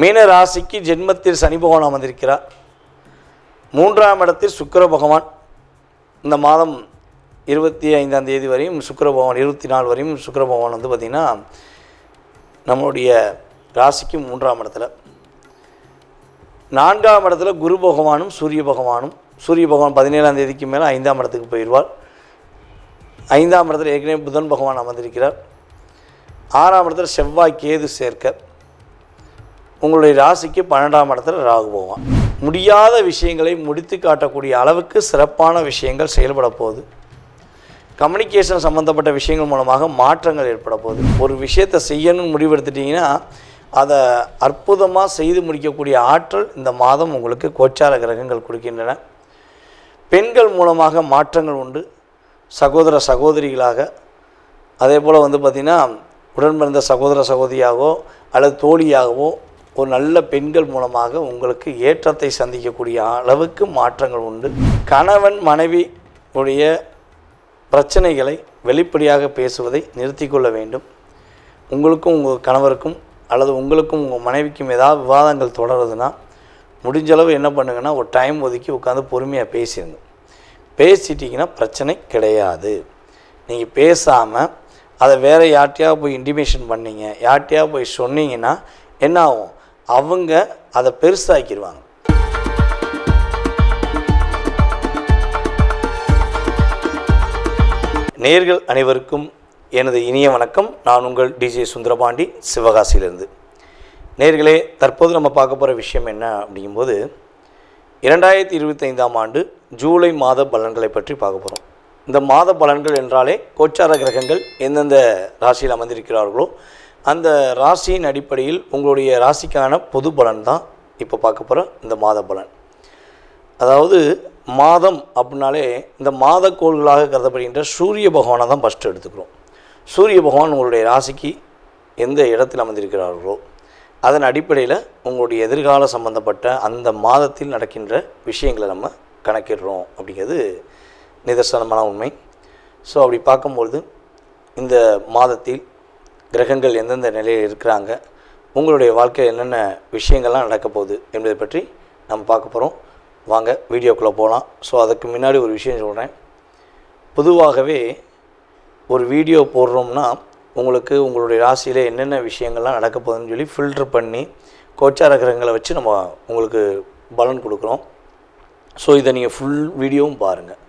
மீன ராசிக்கு ஜென்மத்தில் சனி பகவான் அமர்ந்திருக்கிறார். 3ஆம் இடத்தில் சுக்கிர பகவான் இந்த மாதம் 25ஆம் தேதி வரையும் சுக்கிர பகவான் 24 வரையும் சுக்கிர பகவான் வந்து பார்த்திங்கன்னா நம்மளுடைய ராசிக்கு 3ஆம் இடத்துல. 4ஆம் இடத்துல குரு பகவானும் சூரிய பகவான் 17ஆம் தேதிக்கு மேலே 5ஆம் இடத்துக்கு போயிடுவார். 5ஆம் இடத்துல ஏற்கனவே புதன் பகவான் அமர்ந்திருக்கிறார். 6ஆம் இடத்துல செவ்வாய் கேது சேர்க்க உங்களுடைய ராசிக்கு 12ஆம் இடத்துல ராகு பகவான். முடியாத விஷயங்களை முடித்து காட்டக்கூடிய அளவுக்கு சிறப்பான விஷயங்கள் செயல்பட போகுது. கம்யூனிகேஷன் சம்மந்தப்பட்ட விஷயங்கள் மூலமாக மாற்றங்கள் ஏற்பட போகுது. ஒரு விஷயத்தை செய்யணும்னு முடிவெடுத்துட்டிங்கன்னா அதை அற்புதமாக செய்து முடிக்கக்கூடிய ஆற்றல் இந்த மாதம் உங்களுக்கு கோச்சார கிரகங்கள் கொடுக்கின்றன. பெண்கள் மூலமாக மாற்றங்கள் உண்டு. சகோதர சகோதரிகளாக அதே போல் வந்து பார்த்திங்கன்னா உடன் பிறந்த சகோதர சகோதரியாகவோ அல்லது தோழியாகவோ ஒரு நல்ல பெண்கள் மூலமாக உங்களுக்கு ஏற்றத்தை சந்திக்கக்கூடிய அளவுக்கு மாற்றங்கள் உண்டு. கணவன் மனைவி உடைய பிரச்சனைகளை வெளிப்படையாக பேசுவதை நிறுத்தி கொள்ள வேண்டும். உங்களுக்கும் உங்கள் கணவருக்கும் அல்லது உங்களுக்கும் உங்கள் மனைவிக்கும் ஏதாவது விவாதங்கள் தொடருதுன்னா முடிஞ்சளவு என்ன பண்ணுங்கன்னா ஒரு டைம் ஒதுக்கி உட்காந்து பொறுமையாக பேசிடுங்க. பேசிட்டிங்கன்னா பிரச்சனை கிடையாது. நீங்கள் பேசாமல் அதை வேறு யார்ட்டையாக போய் இன்டிமேஷன் பண்ணிங்க, யார்ட்டையாக போய் சொன்னீங்கன்னா என்ன ஆகும், அவங்க அதை பெருசாக்கிடுவாங்க. நேயர்கள் அனைவருக்கும் எனது இனிய வணக்கம். நான் உங்கள் டிஜே சுந்தரபாண்டி, சிவகாசியிலிருந்து. நேயர்களே, தற்போது நம்ம பார்க்க போகிற விஷயம் என்ன அப்படிங்கும்போது 2025ஆம் ஆண்டு ஜூலை மாத பலன்களை பற்றி பார்க்க போகிறோம். இந்த மாத பலன்கள் என்றாலே கோச்சார கிரகங்கள் எந்தெந்த ராசியில் அமர்ந்திருக்கிறார்களோ அந்த ராசியின் அடிப்படையில் உங்களுடைய ராசிக்கான பொது பலன் தான் இப்போ பார்க்க போகிற இந்த மாத பலன். அதாவது மாதம் அப்படின்னாலே இந்த மாத கோள்களாக கருதப்படுகின்ற சூரிய பகவானை தான் ஃபஸ்ட்டு எடுத்துக்கிறோம். சூரிய பகவான் உங்களுடைய ராசிக்கு எந்த இடத்தில் அமர்ந்திருக்கிறார்களோ அதன் அடிப்படையில் உங்களுடைய எதிர்கால சம்பந்தப்பட்ட அந்த மாதத்தில் நடக்கின்ற விஷயங்களை நம்ம கணக்கிடுறோம் அப்படிங்கிறது நிதர்சனமான உண்மை. ஸோ அப்படி பார்க்கும்பொழுது இந்த மாதத்தில் கிரகங்கள் எந்தெந்த நிலையில் இருக்கிறாங்க, உங்களுடைய வாழ்க்கையில் என்னென்ன விஷயங்கள்லாம் நடக்க போகுது என்பதை பற்றி நம்ம பார்க்க போகிறோம். வாங்க வீடியோக்குள்ளே போகலாம். ஸோ அதுக்கு முன்னாடி ஒரு விஷயம் சொல்கிறேன். பொதுவாகவே ஒரு வீடியோ போடுறோம்னா உங்களுக்கு உங்களுடைய ராசியில் என்னென்ன விஷயங்கள்லாம் நடக்க போகுதுன்னு சொல்லி ஃபில்ட்ரு பண்ணி கோச்சார கிரகங்களை வச்சு நம்ம உங்களுக்கு பலன் கொடுக்குறோம். ஸோ இதை நீங்கள் ஃபுல் வீடியோவும் பாருங்கள்.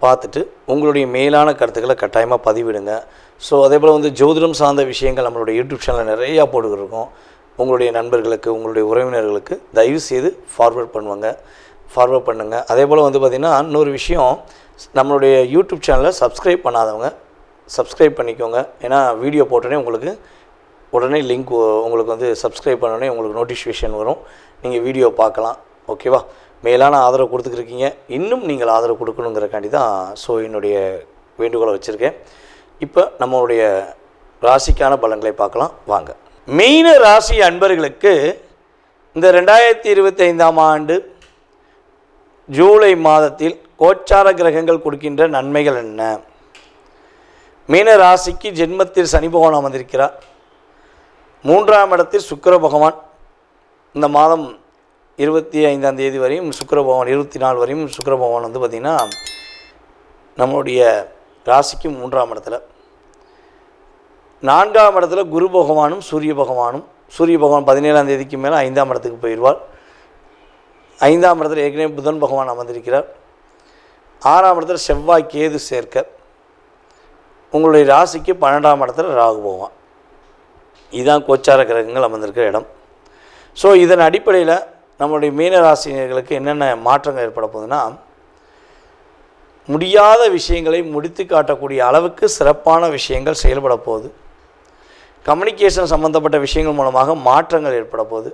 பார்த்துட்டு உங்களுடைய மேலான கருத்துக்களை கட்டாயமாக பதிவிடுங்க. ஸோ அதே போல் வந்து ஜோதிடம் சார்ந்த விஷயங்கள் நம்மளுடைய யூடியூப் சேனலில் நிறையா போட்டுக்கிருக்கோம். உங்களுடைய நண்பர்களுக்கு உங்களுடைய உறவினர்களுக்கு தயவுசெய்து ஃபார்வர்ட் பண்ணுங்கள். அதே போல் வந்து பார்த்திங்கன்னா இன்னொரு விஷயம், நம்மளுடைய யூடியூப் சேனலை சப்ஸ்கிரைப் பண்ணாதவங்க சப்ஸ்கிரைப் பண்ணிக்கோங்க. ஏன்னா வீடியோ போட்டோடனே உங்களுக்கு உடனே லிங்க் உங்களுக்கு வந்து சப்ஸ்கிரைப் பண்ணோடனே உங்களுக்கு நோட்டிஃபிகேஷன் வரும், நீங்கள் வீடியோ பார்க்கலாம். ஓகேவா? மேலான ஆதரவு கொடுத்துக்கிருக்கீங்க, இன்னும் நீங்கள் ஆதரவு கொடுக்கணுங்கிறக்காண்டி தான் ஸோ என்னுடைய வேண்டுகோளை வச்சுருக்கேன். இப்போ நம்மளுடைய ராசிக்கான பலன்களை பார்க்கலாம் வாங்க. மீன ராசி அன்பர்களுக்கு இந்த 2025ஆம் ஆண்டு ஜூலை மாதத்தில் கோச்சார கிரகங்கள் கொடுக்கின்ற நன்மைகள் என்ன? மீன ராசிக்கு ஜென்மத்தில் சனி பகவான் அமர்ந்திருக்கிறார். 3ஆம் இடத்தில் சுக்கிர பகவான் இந்த மாதம் 25ஆம் தேதி வரையும் சுக்கிர பகவான் 24 வரையும் சுக்கிர பகவான் வந்து பார்த்திங்கன்னா நம்மளுடைய ராசிக்கு 3ஆம் இடத்துல. 4ஆம் இடத்துல குரு பகவானும் சூரிய பகவான் 17ஆம் தேதிக்கு மேலே 5ஆம் இடத்துக்கு போயிடுவார். 5ஆம் இடத்துல ஏற்கனவே புதன் பகவான் அமர்ந்திருக்கிறார். 6ஆம் இடத்துல செவ்வாய் கேது சேர்க்க உங்களுடைய ராசிக்கு 12ஆம் இடத்துல ராகு பகவான். இதுதான் கோச்சார கிரகங்கள் அமர்ந்திருக்கிற இடம். ஸோ இதன் அடிப்படையில் நம்மளுடைய மீன ராசினியர்களுக்கு என்னென்ன மாற்றங்கள் ஏற்பட போகுதுன்னா, முடியாத விஷயங்களை முடித்து காட்டக்கூடிய அளவுக்கு சிறப்பான விஷயங்கள் செயல்பட போகுது. கம்யூனிகேஷன் சம்மந்தப்பட்ட விஷயங்கள் மூலமாக மாற்றங்கள் ஏற்பட போகுது.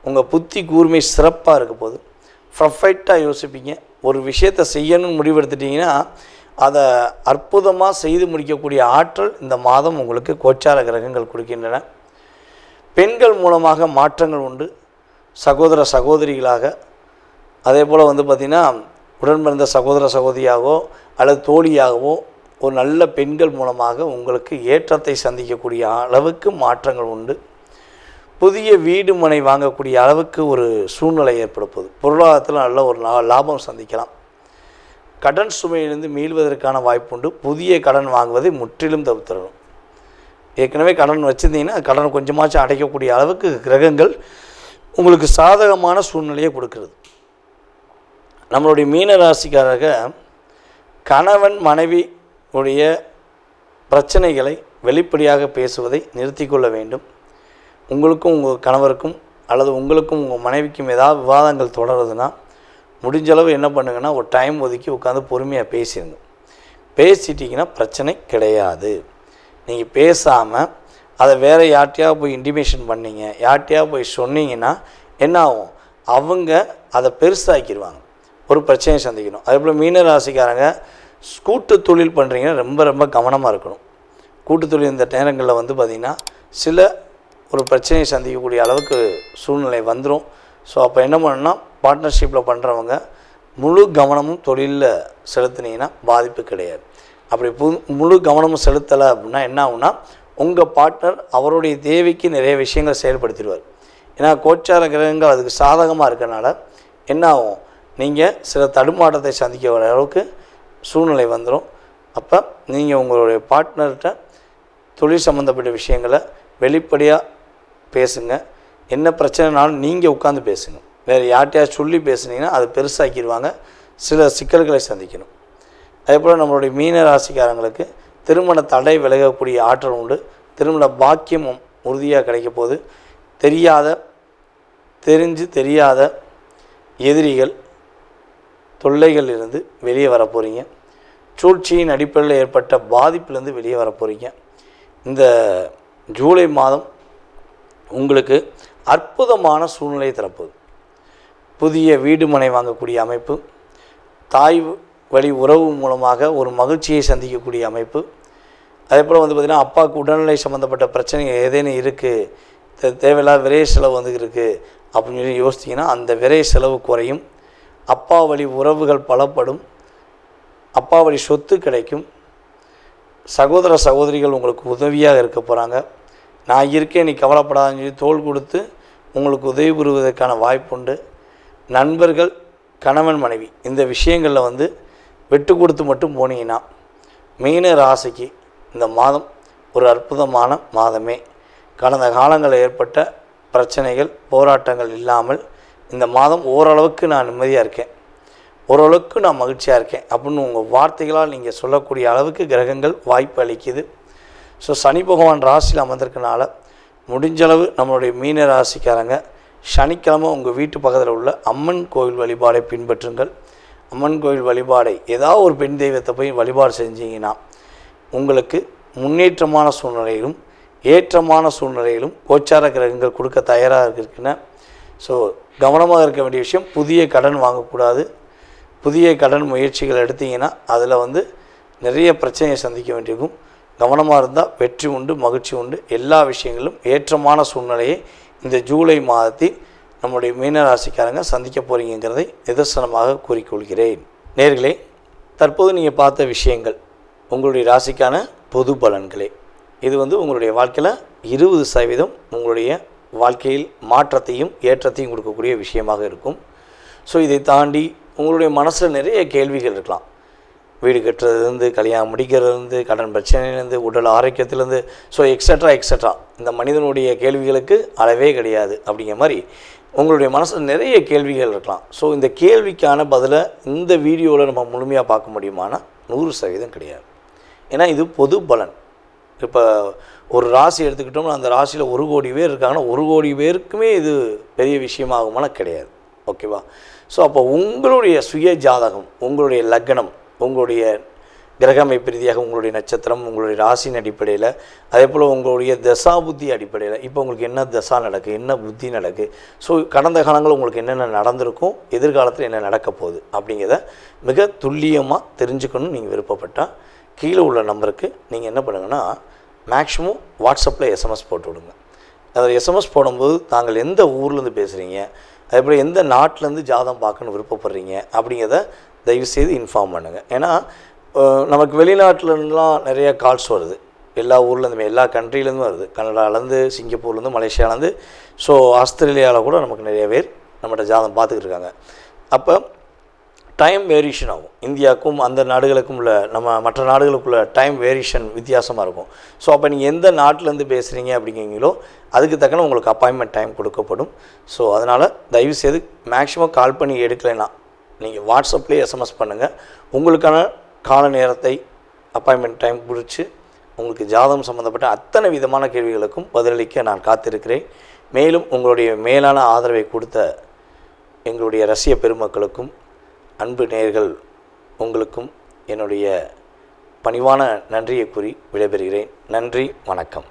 உங்கள் புத்தி கூர்மை சிறப்பாக இருக்க போகுது. பர்ஃபெக்டாக யோசிப்பீங்க. ஒரு விஷயத்தை செய்யணும்னு முடிவெடுத்துட்டிங்கன்னா அதை அற்புதமாக செய்து முடிக்கக்கூடிய ஆற்றல் இந்த மாதம் உங்களுக்கு கோச்சார கிரகங்கள் கொடுக்கின்றன. பெண்கள் மூலமாக மாற்றங்கள் உண்டு. சகோதர சகோதரிகளாக அதே போல் வந்து பார்த்திங்கன்னா உடன் பிறந்த சகோதர சகோதரியாகவோ அல்லது தோழியாகவோ ஒரு நல்ல பெண்கள் மூலமாக உங்களுக்கு ஏற்றத்தை சந்திக்கக்கூடிய அளவுக்கு மாற்றங்கள் உண்டு. புதிய வீடு மனை வாங்கக்கூடிய அளவுக்கு ஒரு சூழ்நிலை ஏற்பட போகுது. பொருளாதாரத்தில் நல்ல ஒரு லாபம் சந்திக்கலாம். கடன் சுமையிலிருந்து மீள்வதற்கான வாய்ப்புண்டு. புதிய கடன் வாங்குவதை முற்றிலும் தவிர்த்திடணும். ஏற்கனவே கடன் வச்சுருந்தீங்கன்னா கடனை கொஞ்சமாச்சும் அடைக்கக்கூடிய அளவுக்கு கிரகங்கள் உங்களுக்கு சாதகமான சூழ்நிலையை கொடுக்கிறது. நம்மளுடைய மீன ராசிக்காரக கணவன் மனைவி உடைய பிரச்சனைகளை வெளிப்படையாக பேசுவதை நிறுத்தி கொள்ள வேண்டும். உங்களுக்கும் உங்கள் கணவருக்கும் அல்லது உங்களுக்கும் உங்கள் மனைவிக்கும் ஏதாவது விவாதங்கள் தொடருதுன்னா முடிஞ்சளவு என்ன பண்ணுங்கன்னா ஒரு டைம் ஒதுக்கி உட்காந்து பொறுமையாக பேசிடுங்க. பேசிட்டிங்கன்னா பிரச்சனை கிடையாது. நீங்கள் பேசாமல் அதை வேறு யார்ட்டையாக போய் இன்டிமேஷன் பண்ணிங்க, யார்ட்டையாக போய் சொன்னீங்கன்னா என்ன ஆகும், அவங்க அதை பெருசாக்கிடுவாங்க, ஒரு பிரச்சனையை சந்திக்கணும். அதேபோல் மீன ராசிக்காரங்க கூட்டு தொழில் பண்ணுறீங்கன்னா ரொம்ப ரொம்ப கவனமாக இருக்கணும். கூட்டு தொழில் இந்த நேரங்களில் பார்த்திங்கன்னா சில ஒரு பிரச்சனையை சந்திக்கக்கூடிய அளவுக்கு சூழ்நிலை வந்துடும். ஸோ அப்போ என்ன பண்ணணும்னா பார்ட்னர்ஷிப்பில் பண்ணுறவங்க முழு கவனமும் தொழிலில் செலுத்தினீங்கன்னா பாதிப்பு கிடையாது. அப்படி முழு கவனமும் செலுத்தலை அப்படின்னா என்ன ஆகுனா உங்கள் பார்ட்னர் அவருடைய தேவைக்கு நிறைய விஷயங்கள் செயல்படுத்திடுவார். ஏன்னா கோச்சார கிரகங்கள் அதுக்கு சாதகமாக இருக்கிறனால என்ன ஆகும், நீங்கள் சில தடுமாற்றத்தை சந்திக்க வர அளவுக்கு சூழ்நிலை வந்துடும். அப்போ நீங்கள் உங்களுடைய பார்ட்னர்கிட்ட தொழில் சம்மந்தப்பட்ட விஷயங்களை வெளிப்படையாக பேசுங்க. என்ன பிரச்சனைனாலும் நீங்கள் உட்காந்து பேசுங்க. வேறு யார்கிட்டையா சொல்லி பேசுனீங்கன்னா அது பெருசாக்கிடுவாங்க, சில சிக்கல்களை சந்திக்கணும். அதேபோல் நம்மளுடைய மீன ராசிக்காரங்களுக்கு திருமண தடை விலகக்கூடிய ஆற்றல் உண்டு. திருமண பாக்கியமும் உறுதியாக கிடைக்க போது. தெரியாத எதிரிகள் தொல்லைகள் இருந்து வெளியே வர போகிறீங்க. சூழ்ச்சியின் அடிப்படையில் ஏற்பட்ட பாதிப்பிலிருந்து வெளியே வர போகிறீங்க. இந்த ஜூலை மாதம் உங்களுக்கு அற்புதமான சூழ்நிலையை தரப்போகுது. புதிய வீடு மனை வாங்கக்கூடிய அமைப்பு, தாய் வழி உறவு மூலமாக ஒரு மகிழ்ச்சியை சந்திக்கக்கூடிய அமைப்பு. அதே போல் பார்த்திங்கன்னா அப்பாவுக்கு உடல்நிலை சம்மந்தப்பட்ட பிரச்சனை ஏதேனும் இருக்குது, தேவையில்லாத விரை செலவு இருக்குது அப்படின்னு சொல்லி யோசித்திங்கன்னா அந்த விரை செலவு குறையும். அப்பா வழி உறவுகள் பலப்படும். அப்பா வழி சொத்து கிடைக்கும். சகோதர சகோதரிகள் உங்களுக்கு உதவியாக இருக்க போகிறாங்க. நான் இருக்கேன் நீ கவலைப்படாதுன்னு சொல்லி தோள் கொடுத்து உங்களுக்கு உதவி புரிவதற்கான வாய்ப்புண்டு. நண்பர்கள், கணவன் மனைவி இந்த விஷயங்களில் விட்டு கொடுத்து மட்டும் போனீங்கன்னா மீன ராசிக்கு இந்த மாதம் ஒரு அற்புதமான மாதமே. கடந்த காலங்களில் ஏற்பட்ட பிரச்சனைகள் போராட்டங்கள் இல்லாமல் இந்த மாதம் ஓரளவுக்கு நான் நிம்மதியாக இருக்கேன், ஓரளவுக்கு நான் மகிழ்ச்சியாக இருக்கேன் அப்படின்னு உங்கள் வார்த்தைகளால் நீங்கள் சொல்லக்கூடிய அளவுக்கு கிரகங்கள் வாய்ப்பு அளிக்குது. ஸோ சனி பகவான் ராசியில் அமர்ந்திருக்கனால முடிஞ்சளவு நம்மளுடைய மீன ராசிக்காரங்க சனிக்கிழமை உங்கள் வீட்டு பக்கத்தில் உள்ள அம்மன் கோவில் வழிபாடை பின்பற்றுங்கள். அம்மன் கோவில் வழிபாடை ஏதாவது ஒரு பெண் தெய்வத்தை போய் வழிபாடு செஞ்சீங்கன்னா உங்களுக்கு முன்னேற்றமான சூழ்நிலையிலும் ஏற்றமான சூழ்நிலையிலும் கோச்சார கிரகங்கள் கொடுக்க தயாராக இருக்குன்னு. ஸோ கவனமாக இருக்க வேண்டிய விஷயம், புதிய கடன் வாங்கக்கூடாது. புதிய கடன் முயற்சிகள் எடுத்திங்கன்னா அதில் நிறைய பிரச்சனையை சந்திக்க வேண்டியிருக்கும். கவனமாக இருந்தால் வெற்றி உண்டு, மகிழ்ச்சி உண்டு. எல்லா விஷயங்களும் ஏற்றமான சூழ்நிலையை இந்த ஜூலை மாதத்தில் நம்முடைய மீனராசிக்காரங்க சந்திக்க போகிறீங்கிறதை நிதர்சனமாக கூறிக்கொள்கிறேன். நேர்களே, தற்போது நீங்கள் பார்த்த விஷயங்கள் உங்களுடைய ராசிக்கான பொது பலன்களே. இது உங்களுடைய வாழ்க்கையில் 20% உங்களுடைய வாழ்க்கையில் மாற்றத்தையும் ஏற்றத்தையும் கொடுக்கக்கூடிய விஷயமாக இருக்கும். ஸோ இதை தாண்டி உங்களுடைய மனசில் நிறைய கேள்விகள் இருக்கலாம். வீடு கட்டுறதுலேருந்து, கல்யாணம் முடிக்கிறதுலேருந்து, கடன் பிரச்சனையிலேருந்து, உடல் ஆரோக்கியத்திலேருந்து, ஸோ எக்ஸட்ரா இந்த மனிதனுடைய கேள்விகளுக்கு அளவே கிடையாது. அப்படிங்கிற மாதிரி உங்களுடைய மனசில் நிறைய கேள்விகள் இருக்கலாம். ஸோ இந்த கேள்விக்கான பதிலை இந்த வீடியோவில் நம்ம முழுமையாக பார்க்க முடியுமானா 100% கிடையாது. ஏன்னா இது பொது பலன். இப்போ ஒரு ராசி எடுத்துக்கிட்டோம்னா அந்த ராசியில் 1 கோடி பேர் இருக்காங்கன்னா 1 கோடி பேருக்குமே இது பெரிய விஷயமாகுமானா கிடையாது. ஓகேவா? ஸோ அப்போ உங்களுடைய சுய ஜாதகம், உங்களுடைய லக்னம், உங்களுடைய கிரகமைப்பு ரீதியாக உங்களுடைய நட்சத்திரம், உங்களுடைய ராசியின் அடிப்படையில், அதே போல் உங்களுடைய தசா புத்தி அடிப்படையில் இப்போ உங்களுக்கு என்ன தசா நடக்குது, என்ன புத்தி நடக்குது, ஸோ கடந்த காலங்களில் உங்களுக்கு என்னென்ன நடந்திருக்கும், எதிர்காலத்தில் என்ன நடக்க போகுது அப்படிங்கிறத மிக துல்லியமாக தெரிஞ்சுக்கணும்னு நீங்கள் விருப்பப்பட்டால் கீழே உள்ள நம்பருக்கு நீங்கள் என்ன பண்ணுங்கன்னா மேக்ஸிமம் வாட்ஸ்அப்பில் எஸ்எம்எஸ் போட்டு விடுங்க. அதில் எஸ்எம்எஸ் போடும்போது தாங்கள் எந்த ஊர்லேருந்து பேசுகிறீங்க, அதேபோல் எந்த நாட்டிலேருந்து ஜாதகம் பார்க்கணுன்னு விருப்பப்படுறீங்க அப்படிங்கிறத தயவுசெய்து இன்ஃபார்ம் பண்ணுங்கள். ஏன்னா நமக்கு வெளிநாட்டிலலாம் நிறைய கால்ஸ் வருது. எல்லா ஊர்லேருந்துமே எல்லா கண்ட்ரிலேருந்தும் வருது. கனடாலேருந்து, சிங்கப்பூர்லேருந்து, மலேசியாவிலேருந்து, ஸோ ஆஸ்திரேலியாவில் கூட நமக்கு நிறைய பேர் நம்மகிட்ட ஜாதகம் பார்த்துக்கிட்டு இருக்காங்க. அப்போ டைம் வேரியேஷன் ஆகும். இந்தியாவுக்கும் அந்த நாடுகளுக்கும் உள்ள மற்ற நாடுகளுக்குள்ள டைம் வேரியேஷன் வித்தியாசமாக இருக்கும். ஸோ அப்போ நீங்கள் எந்த நாட்டிலேருந்து பேசுகிறீங்க அப்படிங்கிறீங்களோ அதுக்கு தக்கன உங்களுக்கு அப்பாயின்மெண்ட் டைம் கொடுக்கப்படும். ஸோ அதனால் தயவுசெய்து மேக்ஸிமம் கால் பண்ணி எடுக்கலைன்னா நீங்கள் வாட்ஸ்அப்லேயே எஸ்எம்எஸ் பண்ணுங்கள். உங்களுக்கான கால நேரத்தை அப்பாயின்மெண்ட் டைம் குறித்து உங்களுக்கு ஜாதகம் சம்மந்தப்பட்ட அத்தனை விதமான கேள்விகளுக்கும் பதிலளிக்க நான் காத்திருக்கிறேன். மேலும் உங்களுடைய மேலான ஆதரவை கொடுத்த எங்களுடைய ரசிக பெருமக்களுக்கும் அன்பு நேயர்கள் உங்களுக்கும் என்னுடைய பணிவான நன்றியை கூறி விடைபெறுகிறேன். நன்றி, வணக்கம்.